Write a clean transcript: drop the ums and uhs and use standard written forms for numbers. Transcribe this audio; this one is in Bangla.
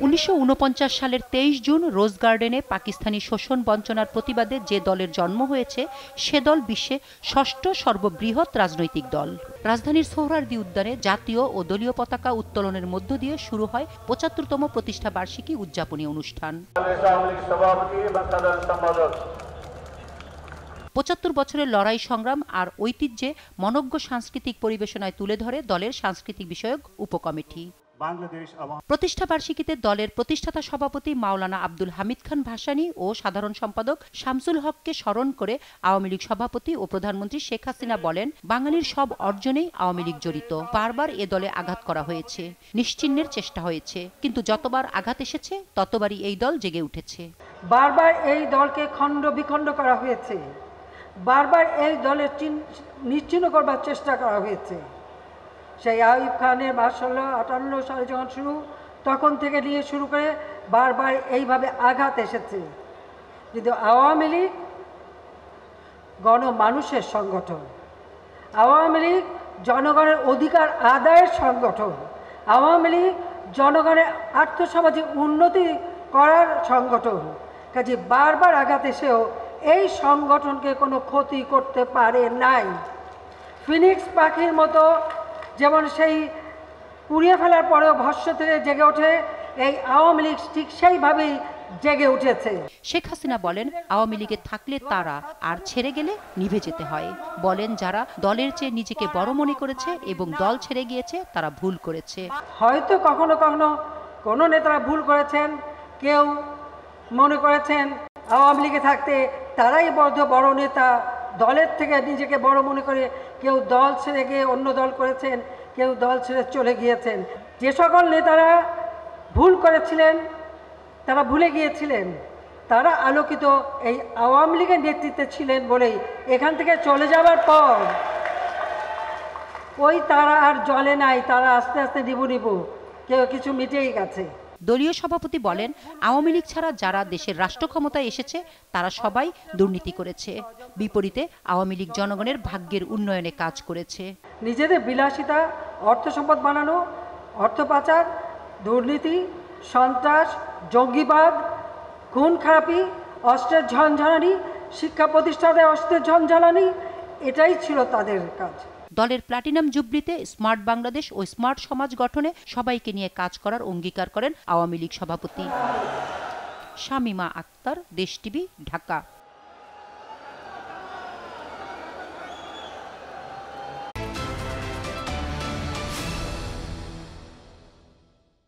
1949 সালের 23 জুন রোজ গার্ডেনে পাকিস্তানি শোষণ বঞ্চনার প্রতিবাদে যে দলের জন্ম হয়েছে সে দল বিশ্বে ষষ্ঠ সর্ববৃহৎ রাজনৈতিক দল। রাজধানীর সোহরাওয়ার্দী উদ্যানে জাতীয় ও দলীয় পতাকা উত্তোলনের মধ্য দিয়ে শুরু হয় ৭৫তম প্রতিষ্ঠা বার্ষিকী উদযাপনী অনুষ্ঠান। ৭৫ বছরের লড়াই সংগ্রাম আর ঐতিহ্যে মনোজ্ঞ সাংস্কৃতিক পরিবেশনায় তুলে ধরে দলের সাংস্কৃতিক বিষয়ক উপকমিটি। প্রতিষ্ঠা বার্ষিকীতে দলের প্রতিষ্ঠাতা সভাপতি মাওলানা আব্দুল হামিদ খান ভাসানী ও সাধারণ সম্পাদক শামসুল হককে স্মরণ করে আওয়ামী লীগ সভাপতি ও প্রধানমন্ত্রী শেখ হাসিনা বলেন, বাঙালির সব অর্জনেই আওয়ামী লীগ জড়িত। বারবার এ দলে আঘাত করা হয়েছে, নিশ্চিহ্নের চেষ্টা হয়েছে, কিন্তু যতবার আঘাত এসেছে ততবারই এই দল জেগে উঠেছে। বারবার এই দলকে খণ্ড বিখণ্ড করা হয়েছে, বারবার এই দলের নিশ্চিহ্ন করবার চেষ্টা করা হয়েছে। সেই আইয়ুব খানের 58 সালে যখন তখন থেকে নিয়ে শুরু করে বারবার এইভাবে আঘাত এসেছে। কিন্তু আওয়ামী লীগ গণমানুষের সংগঠন, আওয়ামী লীগ জনগণের অধিকার আদায়ের সংগঠন, আওয়ামী লীগ জনগণের আর্থসামাজিক উন্নতি করার সংগঠন। কাজে বারবার আঘাত এসেও এই সংগঠনকে কোনো ক্ষতি করতে পারে নাই। ফিনিক্স পাখির মতো যেমন সেই পুড়িয়ে ফেলার পরেও ভস্ম থেকে জেগে ওঠে, এই আওয়ামী লীগ ঠিক সেইভাবেই জেগে উঠেছে। শেখ হাসিনা বলেন, আওয়ামী লীগে থাকলে তারা, আর ছেড়ে গেলে নিভে যেতে হয়। বলেন, যারা দলের চেয়ে নিজেকে বড় মনে করেছে এবং দল ছেড়ে গিয়েছে তারা ভুল করেছে। হয়তো কখনো কখনো কোনো নেতারা ভুল করেছেন, কেউ মনে করেছেন আওয়ামী লীগে থাকতে তারাই বড় নেতা, দলের থেকে নিজেকে বড় মনে করে কেউ দল ছেড়ে গিয়ে অন্য দল করেছেন, কেউ দল ছেড়ে চলে গিয়েছেন। যে সকল নেতারা ভুল করেছিলেন, তারা ভুলে গিয়েছিলেন, তারা আলোকিত এই আওয়ামী লীগের নেতৃত্বে ছিলেন বলেই এখান থেকে চলে যাওয়ার পর ওই তারা আর জ্বলে নাই, তারা আস্তে আস্তে নিবু কেউ কিছু মিটেই গেছে। দলীয় সভাপতি বলেন, আওয়ামী লীগ ছাড়া যারা দেশের রাষ্ট্র ক্ষমতায় এসেছে তারা সবাই দুর্নীতি করেছে। বিপরীতে আওয়ামী লীগ জনগণের ভাগ্যের উন্নয়নে কাজ করেছে। নিজেদের বিলাসিতা, অর্থ সম্পদ বানানো, অর্থ পাচার, দুর্নীতি, সন্ত্রাস, জঙ্গিবাদ, খুন খারাপি, অস্ত্রের ঝনঝনানি, শিক্ষা প্রতিষ্ঠানে অস্ত্রের ঝনঝনানি, এটাই ছিল তাদের কাজ। দলের প্লাটিনাম জুবলিতে স্মার্ট বাংলাদেশ ও স্মার্ট সমাজ গঠনে সবাইকে নিয়ে কাজ করার অঙ্গীকার করেন আওয়ামী লীগ সভাপতি। শামিমা আক্তার, দেশ টিভি, ঢাকা।